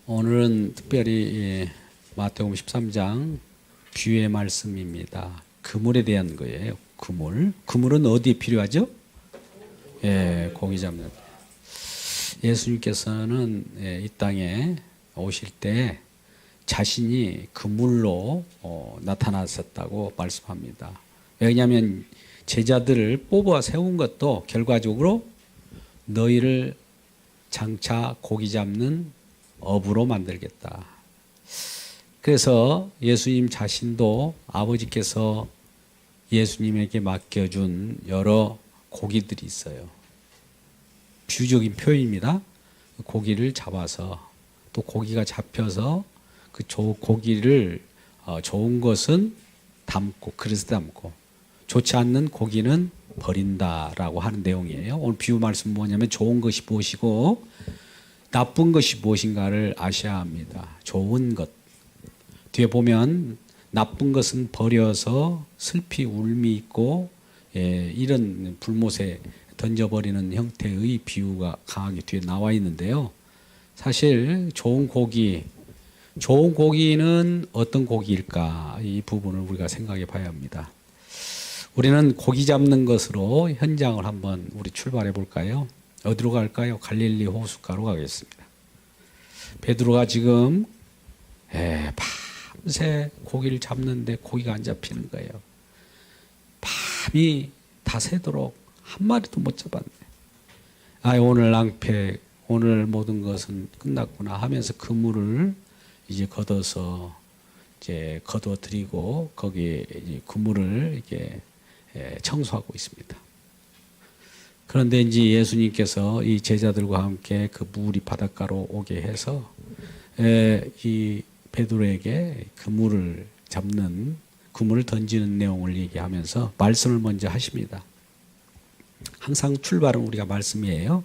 오늘은 특별히 마태복음 13장 비유의 말씀입니다. 그물에 대한 거예요. 그물. 그물은 어디에 필요하죠? 고기 잡는. 예수님께서는 이 땅에 오실 때 자신이 그물로 나타나셨다고 말씀합니다. 왜냐하면 제자들을 뽑아 세운 것도 결과적으로 너희를 장차 고기 잡는 업으로 만들겠다. 그래서 예수님 자신도 아버지께서 예수님에게 맡겨준 여러 고기들이 있어요. 비유적인 표현입니다. 고기를 잡아서 또 고기가 잡혀서 그 고기를 좋은 것은 담고 그릇에 담고 좋지 않는 고기는 버린다라고 하는 내용이에요. 오늘 비유 말씀 뭐냐면 좋은 것이 무엇이고 나쁜 것이 무엇인가를 아셔야 합니다. 좋은 것. 뒤에 보면 나쁜 것은 버려서 슬피 울미 있고 이런 불못에 던져버리는 형태의 비유가 강하게 뒤에 나와 있는데요. 사실 좋은 고기는 어떤 고기일까? 이 부분을 우리가 생각해 봐야 합니다. 우리는 고기 잡는 것으로 현장을 한번 우리 출발해 볼까요? 어디로 갈까요? 갈릴리 호숫가로 가겠습니다. 베드로가 지금 밤새 고기를 잡는데 고기가 안 잡히는 거예요. 밤이 다 새도록 한 마리도 못 잡았네. 오늘 낭패, 오늘 모든 것은 끝났구나 하면서 그물을 이제 걷어서 이제 거둬들이고 거기에 이제 그물을 이렇게 청소하고 있습니다. 그런데 이제 예수님께서 이 제자들과 함께 그 물이 바닷가로 오게 해서 이 베드로에게 그물을 던지는 내용을 얘기하면서 말씀을 먼저 하십니다. 항상 출발은 우리가 말씀이에요.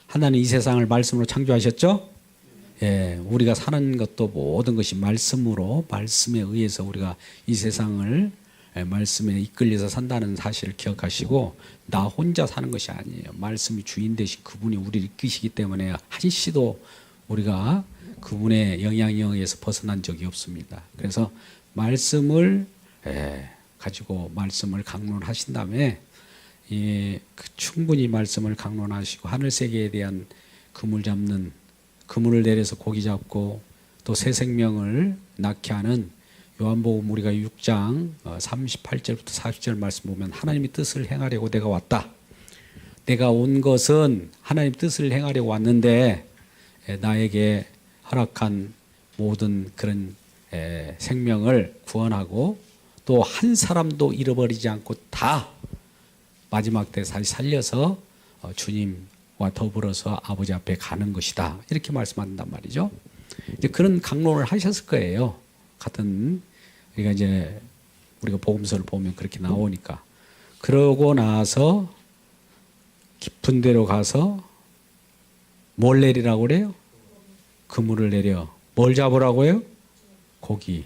하나님 이 세상을 말씀으로 창조하셨죠? 우리가 사는 것도 모든 것이 말씀으로, 말씀에 의해서 우리가 이 세상을 말씀에 이끌려서 산다는 사실을 기억하시고 나 혼자 사는 것이 아니에요. 말씀이 주인 되신 그분이 우리를 이끄시기 때문에 한시도 우리가 그분의 영향에 의해서 벗어난 적이 없습니다. 그래서 말씀을 가지고 말씀을 강론하신 다음에 충분히 말씀을 강론하시고 하늘 세계에 대한 그물을 내려서 고기 잡고 또 새 생명을 낳게 하는 요한복음 우리가 6장 38절부터 40절 말씀 보면 하나님의 뜻을 행하려고 내가 왔다. 내가 온 것은 하나님 뜻을 행하려고 왔는데 나에게 허락한 모든 그런 생명을 구원하고 또 한 사람도 잃어버리지 않고 다 마지막 때 다시 살려서 주님과 더불어서 아버지 앞에 가는 것이다. 이렇게 말씀한단 말이죠. 이제 그런 강론을 하셨을 거예요. 같은 우리가 복음서를 보면 그렇게 나오니까. 그러고 나서 깊은 데로 가서 뭘 내리라고 그래요? 그물을 내려. 뭘 잡으라고 해요? 고기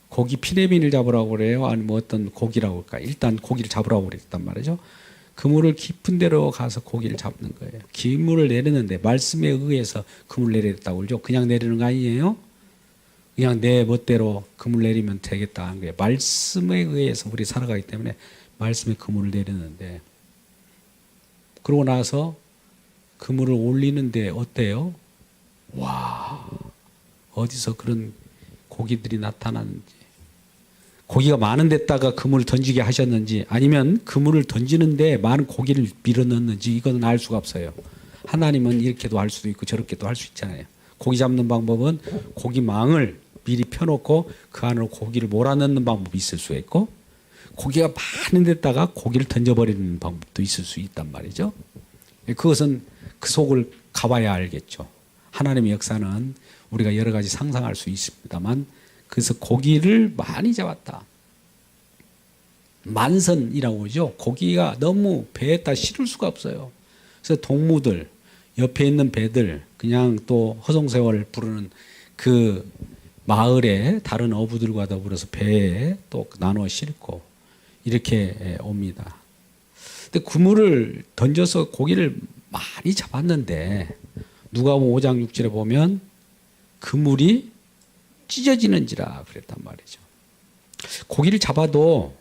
피레민을 잡으라고 그래요? 아니면 어떤 고기라고 할까? 일단 고기를 잡으라고 그랬단 말이죠. 그물을 깊은 데로 가서 고기를 잡는 거예요. 그물을 내리는데 말씀에 의해서 그물을 내렸다고 그러죠. 그냥 내리는 거 아니에요? 그냥 내 멋대로 그물 내리면 되겠다 하는 거예요. 말씀에 의해서 우리 살아가기 때문에 말씀에 그물을 내리는데 그러고 나서 그물을 올리는데 어때요? 와, 어디서 그런 고기들이 나타나는지, 고기가 많은 데다가 그물을 던지게 하셨는지 아니면 그물을 던지는데 많은 고기를 밀어넣는지 이건 알 수가 없어요. 하나님은 이렇게도 할 수도 있고 저렇게도 할 수 있잖아요. 고기 잡는 방법은 고기망을 미리 펴놓고 그 안으로 고기를 몰아넣는 방법이 있을 수 있고 고기가 많은 데다가 고기를 던져버리는 방법도 있을 수 있단 말이죠. 그것은 그 속을 가봐야 알겠죠. 하나님의 역사는 우리가 여러 가지 상상할 수 있습니다만 그래서 고기를 많이 잡았다. 만선이라고 하죠. 고기가 너무 배에다 실을 수가 없어요. 그래서 동무들, 옆에 있는 배들, 그냥 또 허송세월을 부르는 그 마을에 다른 어부들과 더불어서 배에 또 나눠 싣고 이렇게 옵니다. 근데 그물을 던져서 고기를 많이 잡았는데 누가복음 5장 6절에 보면 그물이 찢어지는지라 그랬단 말이죠. 고기를 잡아도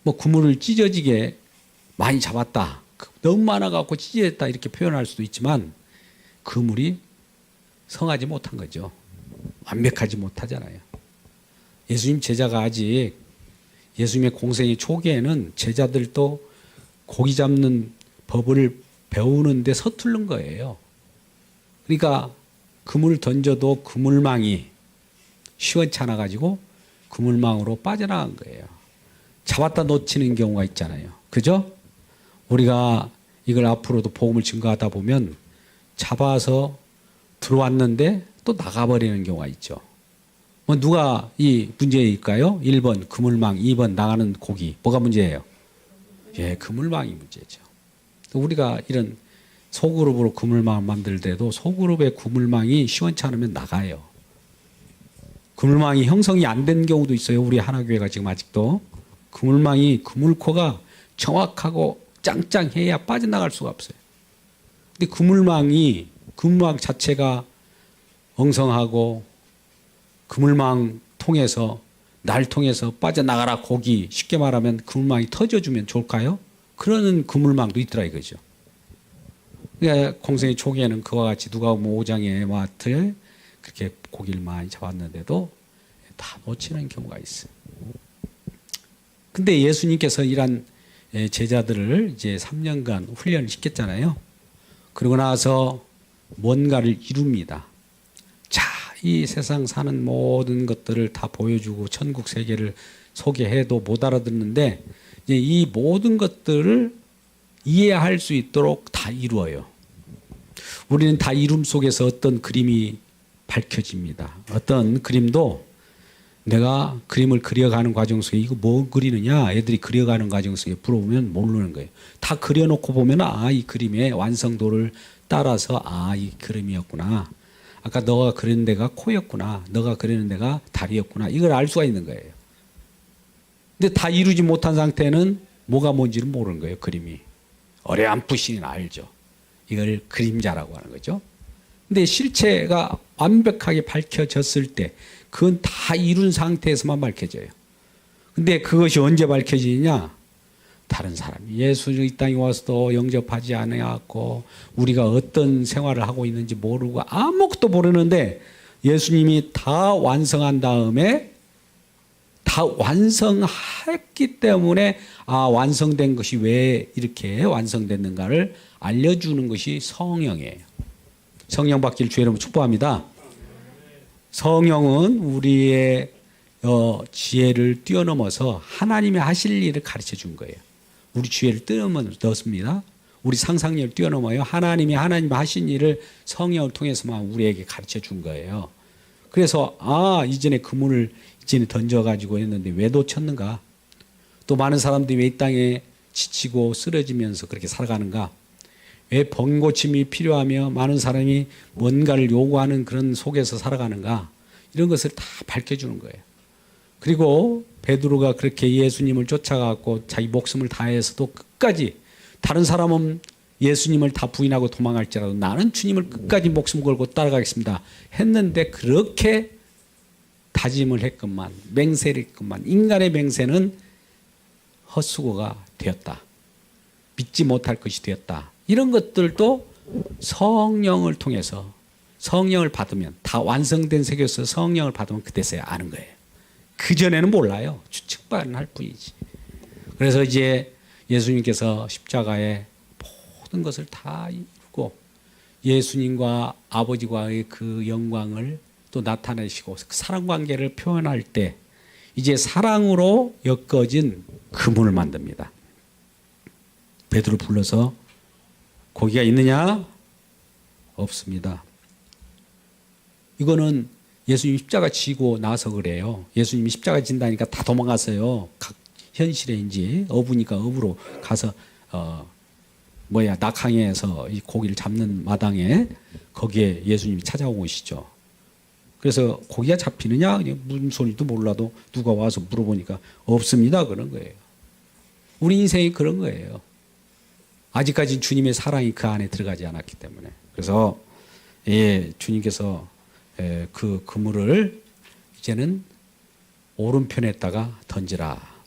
뭐 그물을 찢어지게 많이 잡았다, 너무 많아갖고 찢어졌다 이렇게 표현할 수도 있지만 그물이 성하지 못한 거죠. 완벽하지 못하잖아요. 예수님 제자가 아직 예수님의 공생의 초기에는 제자들도 고기 잡는 법을 배우는데 서투른 거예요. 그러니까 그물을 던져도 그물망이 시원찮아 가지고 그물망으로 빠져나간 거예요. 잡았다 놓치는 경우가 있잖아요. 그죠? 우리가 이걸 앞으로도 복음을 증거하다 보면 잡아서 들어왔는데 또 나가버리는 경우가 있죠. 뭐 누가 이 문제일까요? 1번 그물망, 2번 나가는 고기. 뭐가 문제예요? 예, 그물망이 문제죠. 우리가 이런 소그룹으로 그물망을 만들 때도 소그룹의 그물망이 시원치 않으면 나가요. 그물망이 형성이 안 된 경우도 있어요. 우리 하나교회가 지금 아직도 그물망이 그물코가 정확하고 짱짱해야 빠져나갈 수가 없어요. 근데 그물망 자체가 엉성하고 그물망 통해서 날 통해서 빠져나가라 고기, 쉽게 말하면 그물망이 터져주면 좋을까요? 그러는 그물망도 있더라 이거죠. 그러니까 공생의 초기에는 그와 같이 누가복음 5장의 마트에 그렇게 고기를 많이 잡았는데도 다 놓치는 경우가 있어요. 근데 예수님께서 이런 제자들을 이제 3년간 훈련을 시켰잖아요. 그러고 나서 뭔가를 이룹니다. 자, 이 세상 사는 모든 것들을 다 보여주고 천국 세계를 소개해도 못 알아듣는데 이제 이 모든 것들을 이해할 수 있도록 다 이루어요. 우리는 다 이름 속에서 어떤 그림이 밝혀집니다. 어떤 그림도 내가 그림을 그려가는 과정 속에 이거 뭐 그리느냐 애들이 그려가는 과정 속에 물어보면 모르는 거예요. 다 그려놓고 보면 이 그림의 완성도를 따라서 이 그림이었구나. 아까 너가 그리는 데가 코였구나. 너가 그리는 데가 다리였구나. 이걸 알 수가 있는 거예요. 근데 다 이루지 못한 상태는 뭐가 뭔지를 모르는 거예요. 그림이. 어렴풋이는 알죠. 이걸 그림자라고 하는 거죠. 근데 실체가 완벽하게 밝혀졌을 때 그건 다 이룬 상태에서만 밝혀져요. 근데 그것이 언제 밝혀지느냐? 다른 사람이 예수 이 땅에 와서도 영접하지 않았고 우리가 어떤 생활을 하고 있는지 모르고 아무것도 모르는데 예수님이 다 완성한 다음에 다 완성했기 때문에 완성된 것이 왜 이렇게 완성됐는가를 알려주는 것이 성령이에요. 성령 받기를 주의 이름으로 축복합니다. 성령은 우리의 지혜를 뛰어넘어서 하나님이 하실 일을 가르쳐 준 거예요. 우리 지혜를 뛰어넘습니다. 우리 상상력을 뛰어넘어요. 하나님 하신 일을 성령을 통해서만 우리에게 가르쳐 준 거예요. 그래서 이전에 그물을 이전에 던져가지고 했는데 왜 놓쳤는가? 또 많은 사람들이 왜 이 땅에 지치고 쓰러지면서 그렇게 살아가는가? 왜 번고침이 필요하며 많은 사람이 뭔가를 요구하는 그런 속에서 살아가는가? 이런 것을 다 밝혀주는 거예요. 그리고 베드로가 그렇게 예수님을 쫓아가고 자기 목숨을 다해서도 끝까지 다른 사람은 예수님을 다 부인하고 도망갈지라도 나는 주님을 끝까지 목숨 걸고 따라가겠습니다 했는데 그렇게 다짐을 했건만 맹세를 했건만 인간의 맹세는 헛수고가 되었다. 믿지 못할 것이 되었다. 이런 것들도 성령을 통해서 성령을 받으면 다 완성된 세계에서 성령을 받으면 그때서야 아는 거예요. 그전에는 몰라요. 추측만 할 뿐이지. 그래서 이제 예수님께서 십자가에 모든 것을 다 이루고 예수님과 아버지와의 그 영광을 또 나타내시고 그 사랑 관계를 표현할 때 이제 사랑으로 엮어진 그물을 만듭니다. 베드로 불러서 고기가 있느냐? 없습니다. 이거는 예수님 십자가 지고 나서 그래요. 예수님이 십자가 진다니까 다 도망갔어요. 각 현실에인지 어부니까 어부로 가서 낙항에서 이 고기를 잡는 마당에 거기에 예수님이 찾아오고 오시죠. 그래서 고기가 잡히느냐? 무슨 소리도 몰라도 누가 와서 물어보니까 없습니다. 그런 거예요. 우리 인생이 그런 거예요. 아직까지 주님의 사랑이 그 안에 들어가지 않았기 때문에. 그래서 주님께서 그 그물을 이제는 오른편에다가 던지라.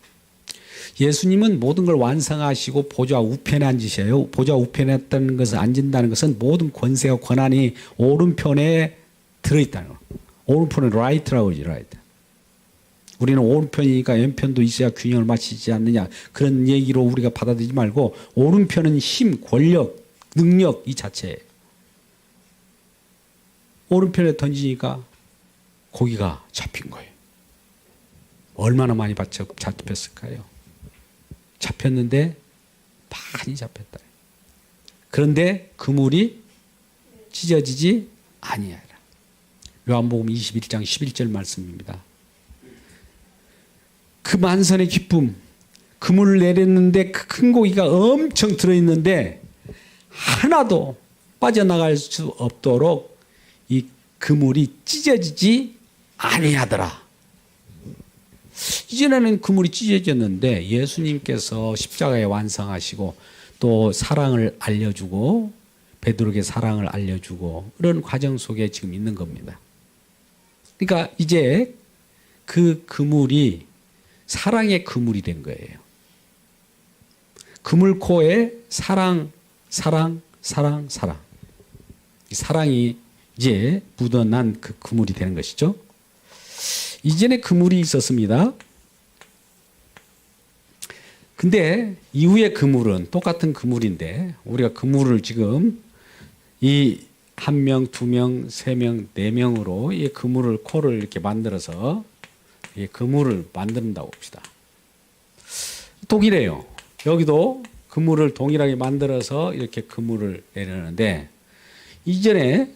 예수님은 모든 걸 완성하시고 보좌 우편에 앉으셔요. 보좌 우편에 있다는 것은 앉는다는 것은 모든 권세와 권한이 오른편에 들어있다는 거. 오른편은 라이트라고 그러지, 라이트. 우리는 오른편이니까 왼편도 있어야 균형을 맞추지 않느냐. 그런 얘기로 우리가 받아들이지 말고 오른편은 힘, 권력, 능력 이 자체예요. 오른편에 던지니까 고기가 잡힌 거예요. 얼마나 많이 잡혔을까요? 잡혔는데 많이 잡혔다. 그런데 그물이 찢어지지 아니하라. 요한복음 21장 11절 말씀입니다. 그 만선의 기쁨, 그물을 내렸는데 그 큰 고기가 엄청 들어있는데 하나도 빠져나갈 수 없도록 이 그물이 찢어지지 아니하더라. 이전에는 그물이 찢어졌는데 예수님께서 십자가에 완성하시고 또 사랑을 알려주고 베드로에게 사랑을 알려주고 그런 과정 속에 지금 있는 겁니다. 그러니까 이제 그 그물이 사랑의 그물이 된 거예요. 그물코에 사랑, 사랑, 사랑, 사랑. 이 사랑이 이제 묻어난 그 그물이 되는 것이죠. 이전에 그물이 있었습니다. 근데 이후의 그물은 똑같은 그물인데 우리가 그물을 지금 이 1명, 2명, 3명, 4명으로 이 그물을 코를 이렇게 만들어서 이 그물을 만든다고 봅시다. 동일해요. 여기도 그물을 동일하게 만들어서 이렇게 그물을 내려는데 이전에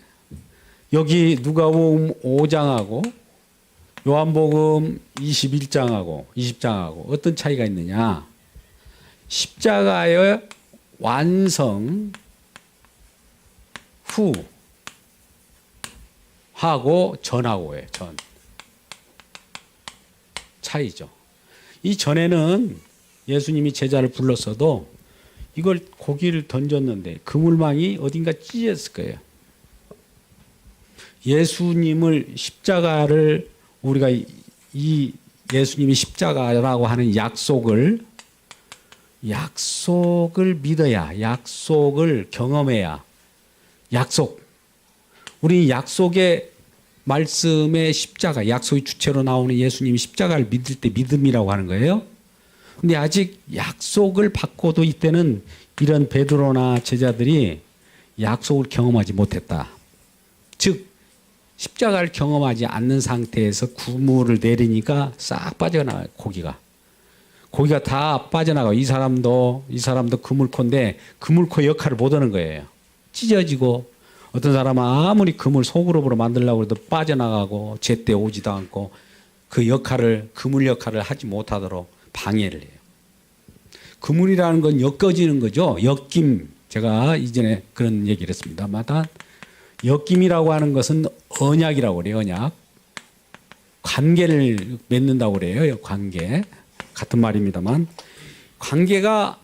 여기 누가복음 5장하고 요한복음 21장하고 20장하고 어떤 차이가 있느냐? 십자가의 완성 후 하고 전하고예요. 전. 차이죠. 이 전에는 예수님이 제자를 불렀어도 이걸 고기를 던졌는데 그물망이 어딘가 찢어졌을 거예요. 예수님을 십자가를 우리가 이 예수님이 십자가라고 하는 약속을 믿어야, 약속을 경험해야, 우리 약속의 말씀의 십자가, 약속의 주체로 나오는 예수님이 십자가를 믿을 때 믿음이라고 하는 거예요. 근데 아직 약속을 받고도 이때는 이런 베드로나 제자들이 약속을 경험하지 못했다. 즉 십자가를 경험하지 않는 상태에서 그물을 내리니까 싹 빠져나가요. 고기가 다 빠져나가요. 이 사람도 그물코인데 그물코 역할을 못하는 거예요. 찢어지고 어떤 사람은 아무리 그물 소그룹으로 만들려고 해도 빠져나가고 제때 오지도 않고 그 역할을 그물 역할을 하지 못하도록 방해를 해요. 그물이라는 건 엮어지는 거죠. 엮임. 제가 이전에 그런 얘기를 했습니다만 엮임이라고 하는 것은 언약이라고 그래요. 언약. 관계를 맺는다고 그래요. 관계. 같은 말입니다만 관계가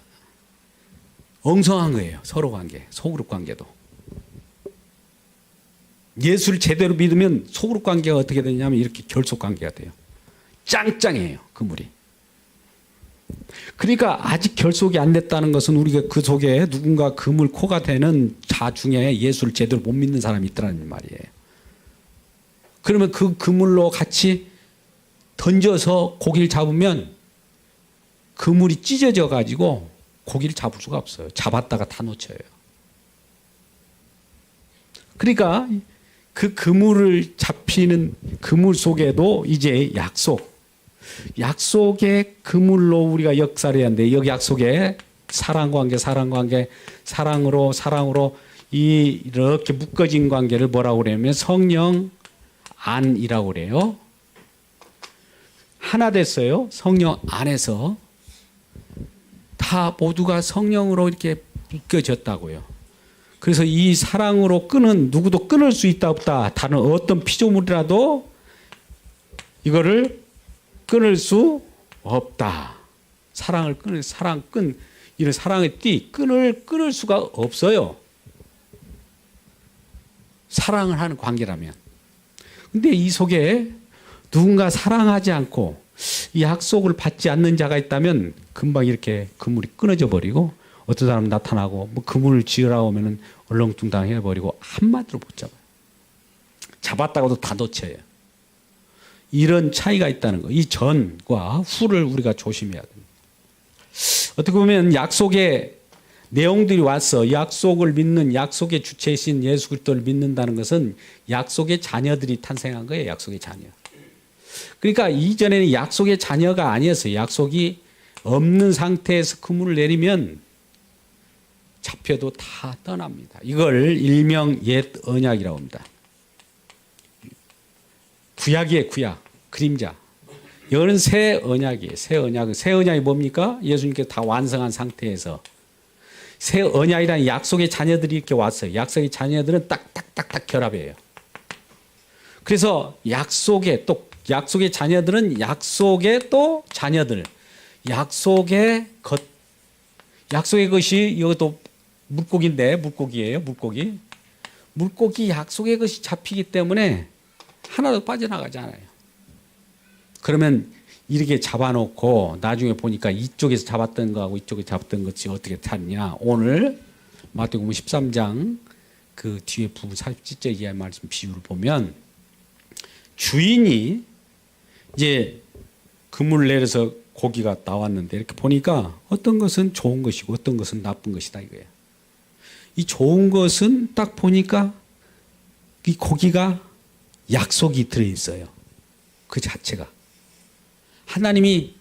엉성한 거예요. 서로 관계. 소그룹 관계도. 예수를 제대로 믿으면 소그룹 관계가 어떻게 되냐면 이렇게 결속 관계가 돼요. 짱짱해요. 그물이. 그러니까 아직 결속이 안 됐다는 것은 우리가 그 속에 누군가 그물 코가 되는 자 중에 예수를 제대로 못 믿는 사람이 있더라는 말이에요. 그러면 그 그물로 같이 던져서 고기를 잡으면 그물이 찢어져 가지고 고기를 잡을 수가 없어요. 잡았다가 다 놓쳐요. 그러니까 그 그물을 잡히는 그물 속에도 이제 약속의 그물로 우리가 역사를 해야 하는데 여기 약속에 사랑관계 사랑으로 이렇게 묶어진 관계를 뭐라고 그러냐면 성령 안이라고 그래요. 하나 됐어요. 성령 안에서 다 모두가 성령으로 이렇게 묶여졌다고요. 그래서 이 사랑으로 누구도 끊을 수 있다 없다. 다른 어떤 피조물이라도 이거를 끊을 수 없다. 이런 사랑의 띠, 끊을 수가 없어요. 사랑을 하는 관계라면. 근데 이 속에 누군가 사랑하지 않고 이 약속을 받지 않는 자가 있다면 금방 이렇게 그물이 끊어져 버리고 어떤 사람 나타나고 뭐 그물을 지으라고 하면은 얼렁뚱땅 해버리고 한마디로 못 잡아요. 잡았다고도 다 놓쳐요. 이런 차이가 있다는 거. 이 전과 후를 우리가 조심해야 됩니다. 어떻게 보면 약속의 내용들이 와서 약속을 믿는 약속의 주체이신 예수 그리스도를 믿는다는 것은 약속의 자녀들이 탄생한 거예요. 약속의 자녀. 그러니까 이전에는 약속의 자녀가 아니었어요. 약속이 없는 상태에서 그물을 내리면 잡혀도 다 떠납니다. 이걸 일명 옛 언약이라고 합니다. 구약이에요. 구약. 그림자. 이거는 새 언약이에요. 새 언약은. 새 언약이 뭡니까? 예수님께서 다 완성한 상태에서 새 언약이라는 약속의 자녀들이 이렇게 왔어요. 약속의 자녀들은 딱딱딱딱 결합해요. 그래서 약속의 자녀들은 약속의 또 자녀들. 약속의 것. 약속의 것이 이것도 물고기인데 물고기예요. 물고기. 물고기 약속의 것이 잡히기 때문에 하나도 빠져나가지 않아요. 그러면 이렇게 잡아놓고 나중에 보니까 이쪽에서 잡았던 거하고 이쪽에서 잡았던 것이 어떻게 다르냐. 오늘 마태복음 13장 그 뒤에 부분 47절 이하의 말씀 비유를 보면 주인이 이제 그물을 내려서 고기가 나왔는데 이렇게 보니까 어떤 것은 좋은 것이고 어떤 것은 나쁜 것이다 이거예요. 이 좋은 것은 딱 보니까 이 고기가 약속이 들어있어요. 그 자체가. 하나님이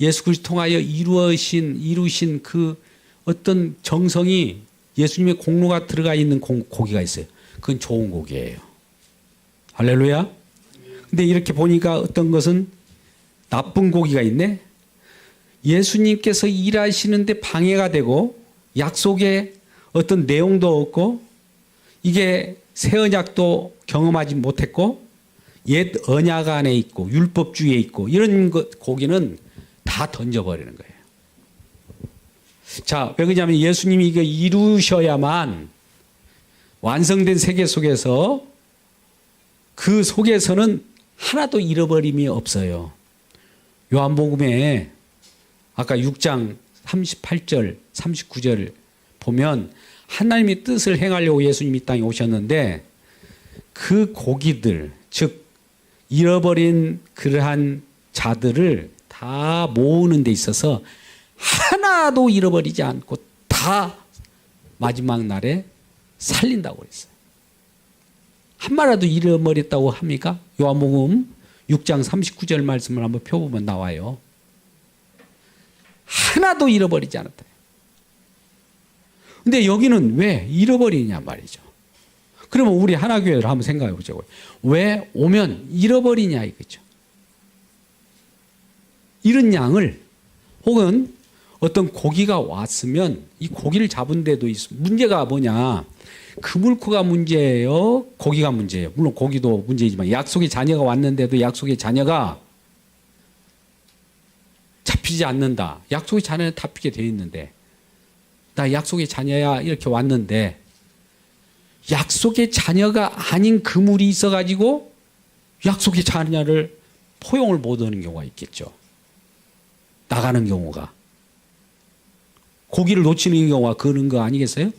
예수 그리스도 통하여 이루신 그 어떤 정성이 예수님의 공로가 들어가 있는 고기가 있어요. 그건 좋은 고기예요. 할렐루야. 근데 이렇게 보니까 어떤 것은 나쁜 고기가 있네. 예수님께서 일하시는데 방해가 되고 약속의 어떤 내용도 없고 이게 새 언약도 경험하지 못했고 옛 언약 안에 있고 율법주의에 있고 이런 고기는 다 던져버리는 거예요. 자, 왜 그러냐면 예수님이 이거 이루셔야만 완성된 세계 속에서 그 속에서는 하나도 잃어버림이 없어요. 요한복음에 아까 6장 38절 39절 보면 하나님의 뜻을 행하려고 예수님이 이 땅에 오셨는데 그 고기들 즉 잃어버린 그러한 자들을 다 모으는 데 있어서 하나도 잃어버리지 않고 다 마지막 날에 살린다고 그랬어요. 한 마리라도 잃어버렸다고 합니까? 요한복음 6장 39절 말씀을 한번 펴보면 나와요. 하나도 잃어버리지 않았다. 근데 여기는 왜 잃어버리냐 말이죠. 그러면 우리 하나교회를 한번 생각해 보자고요. 왜 오면 잃어버리냐 이거죠. 이런 양을 혹은 어떤 고기가 왔으면 이 고기를 잡은 데도 있습니다. 문제가 뭐냐. 그물코가 문제예요. 고기가 문제예요. 물론 고기도 문제이지만 약속의 자녀가 왔는데도 약속의 자녀가 잡히지 않는다. 약속의 자녀는 잡히게 되어 있는데 나 약속의 자녀야 이렇게 왔는데 약속의 자녀가 아닌 그물이 있어가지고 약속의 자녀를 포용을 못하는 경우가 있겠죠. 나가는 경우가. 고기를 놓치는 경우가 그런 거 아니겠어요?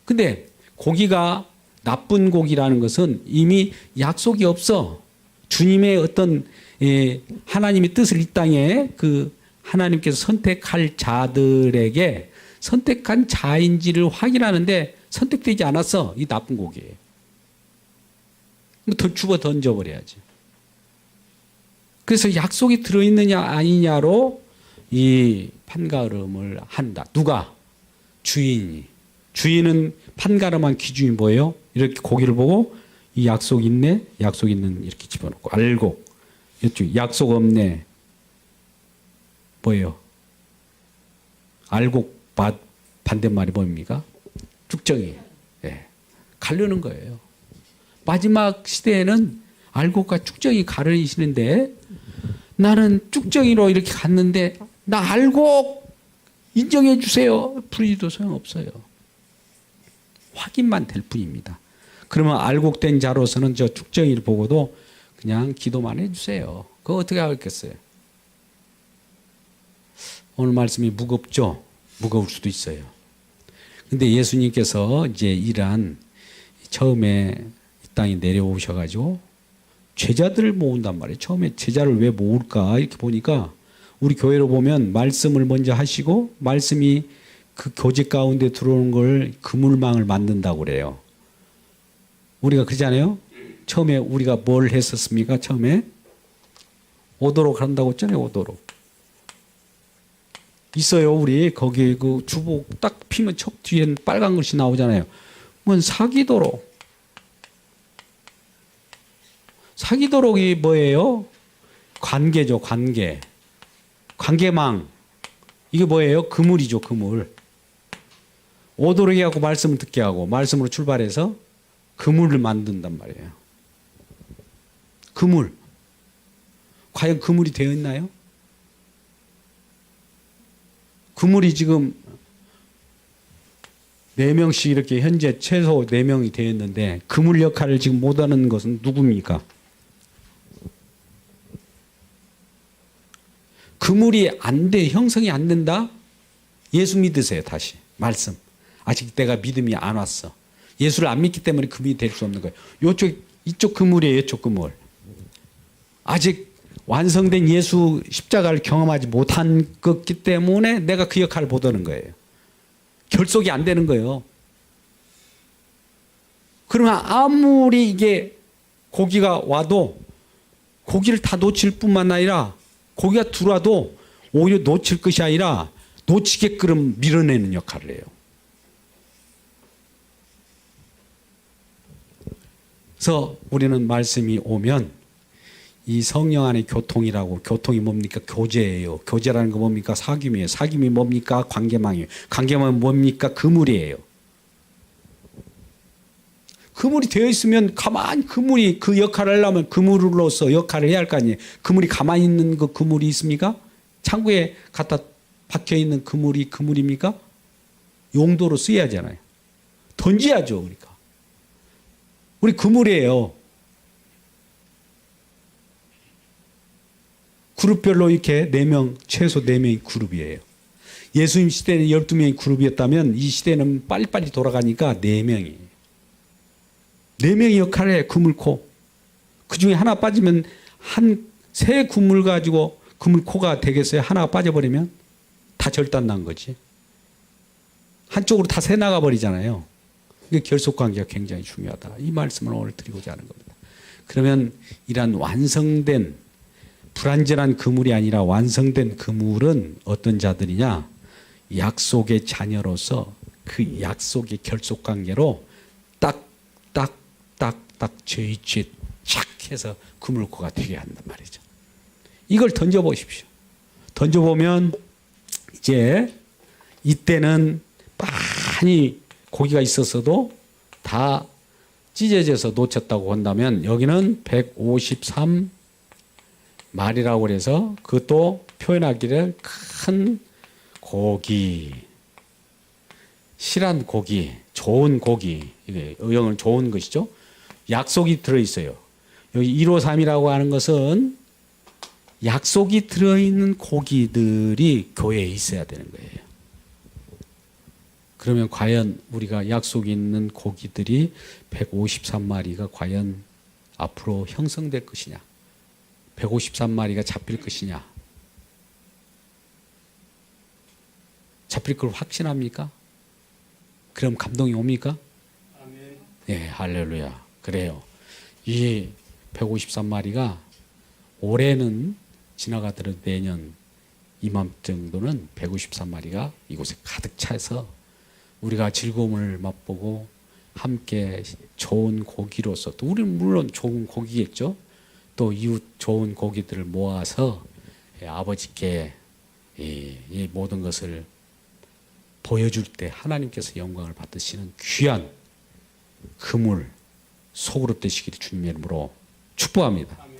근데 고기가 나쁜 고기라는 것은 이미 약속이 없어. 주님의 어떤 하나님의 뜻을 이 땅에 그 하나님께서 선택할 자들에게 선택한 자인지를 확인하는데 선택되지 않았어. 이 나쁜 고기예요. 더 집어 던져버려야지. 그래서 약속이 들어있느냐 아니냐로 이 판가름을 한다. 누가? 주인이. 주인은 판가름한 기준이 뭐예요? 이렇게 고기를 보고 이 약속 있네? 약속 있는 이렇게 집어넣고 알고 이쪽 약속 없네. 뭐예요? 알고 반대말이 뭡니까? 쭉정이. 예. 가르는 거예요. 마지막 시대에는 알곡과 쭉정이 가르시는데 나는 쭉정이로 이렇게 갔는데 나 알곡 인정해 주세요. 부르지도 소용없어요. 확인만 될 뿐입니다. 그러면 알곡된 자로서는 저 축정일 보고도 그냥 기도만 해주세요. 그거 어떻게 하겠어요? 오늘 말씀이 무겁죠? 무거울 수도 있어요. 근데 예수님께서 이제 이란 처음에 이 땅에 내려오셔가지고 제자들을 모은단 말이에요. 처음에 제자를 왜 모을까? 이렇게 보니까 우리 교회로 보면 말씀을 먼저 하시고 말씀이 그 교제 가운데 들어오는 걸 그물망을 만든다고 그래요. 우리가 그러잖아요. 처음에 우리가 뭘 했었습니까? 처음에 오도록 한다고 했잖아요. 오도록. 있어요. 우리 거기 그 주복 딱 피면 척 뒤엔 빨간 글씨 나오잖아요. 뭔 사기도록. 사기도록이 뭐예요? 관계죠. 관계. 관계망. 이게 뭐예요? 그물이죠. 그물. 오도록이 하고 말씀을 듣게 하고 말씀으로 출발해서 그물을 만든단 말이에요. 그물. 과연 그물이 되어 있나요? 그물이 지금 4명씩 이렇게 현재 최소 4명이 되어 있는데 그물 역할을 지금 못하는 것은 누굽니까? 그물이 안 돼, 형성이 안 된다? 예수 믿으세요, 다시. 말씀. 아직 내가 믿음이 안 왔어. 예수를 안 믿기 때문에 그물이 될 수 없는 거예요. 이쪽 그물이에요, 이쪽 그물. 아직 완성된 예수 십자가를 경험하지 못한 것기 때문에 내가 그 역할을 못하는 거예요. 결속이 안 되는 거예요. 그러면 아무리 이게 고기가 와도 고기를 다 놓칠 뿐만 아니라 고기가 들어와도 오히려 놓칠 것이 아니라 놓치게끔 밀어내는 역할을 해요. 그래서 우리는 말씀이 오면 이 성령 안의 교통이라고, 교통이 뭡니까? 교제예요. 교제라는 거 뭡니까? 사귐이에요. 사귐이 뭡니까? 관계망이에요. 관계망은 뭡니까? 그물이에요. 그물이 되어 있으면 가만히 그물이 그 역할을 하려면 그물로서 역할을 해야 할 거 아니에요. 그물이 가만히 있는 그 그물이 있습니까? 창고에 갖다 박혀 있는 그물이 그물입니까? 용도로 쓰여야 하잖아요. 던져야죠. 그러니까. 우리 그물이에요. 그룹별로 이렇게 4명, 최소 4명이 그룹이에요. 예수님 시대는 12명이 그룹이었다면 이 시대는 빨리빨리 돌아가니까 4명이에요. 4명의 역할을 해, 그물코. 그 중에 하나 빠지면 세 그물 가지고 그물코가 되겠어요? 하나가 빠져버리면 다 절단 난 거지. 한쪽으로 다 새 나가버리잖아요. 이게 결속관계가 굉장히 중요하다. 이 말씀을 오늘 드리고자 하는 겁니다. 그러면 이러한 완성된 불완전한 그물이 아니라 완성된 그물은 어떤 자들이냐? 약속의 자녀로서 그 약속의 결속관계로 딱 제 위치에 착 해서 그물코가 되게 한단 말이죠. 이걸 던져보십시오. 던져보면 이제 이때는 많이 고기가 있었어도 다 찢어져서 놓쳤다고 한다면 여기는 153마리라고 그래서 그것도 표현하기를 큰 고기, 실한 고기, 좋은 고기, 이게 의형은 좋은 것이죠. 약속이 들어있어요. 여기 153이라고 하는 것은 약속이 들어있는 고기들이 교회에 있어야 되는 거예요. 그러면 과연 우리가 약속이 있는 고기들이 153마리가 과연 앞으로 형성될 것이냐? 153마리가 잡힐 것이냐? 잡힐 걸 확신합니까? 그럼 감동이 옵니까? 아멘. 네, 할렐루야. 그래요. 이 153마리가 올해는 지나가더라도 내년 이맘 정도는 153마리가 이곳에 가득 차서 우리가 즐거움을 맛보고 함께 좋은 고기로서, 또 우리는 물론 좋은 고기겠죠. 또 이웃 좋은 고기들을 모아서 아버지께 이 모든 것을 보여줄 때 하나님께서 영광을 받으시는 귀한 그물 속으로 되시기를 주님의 이름으로 축복합니다.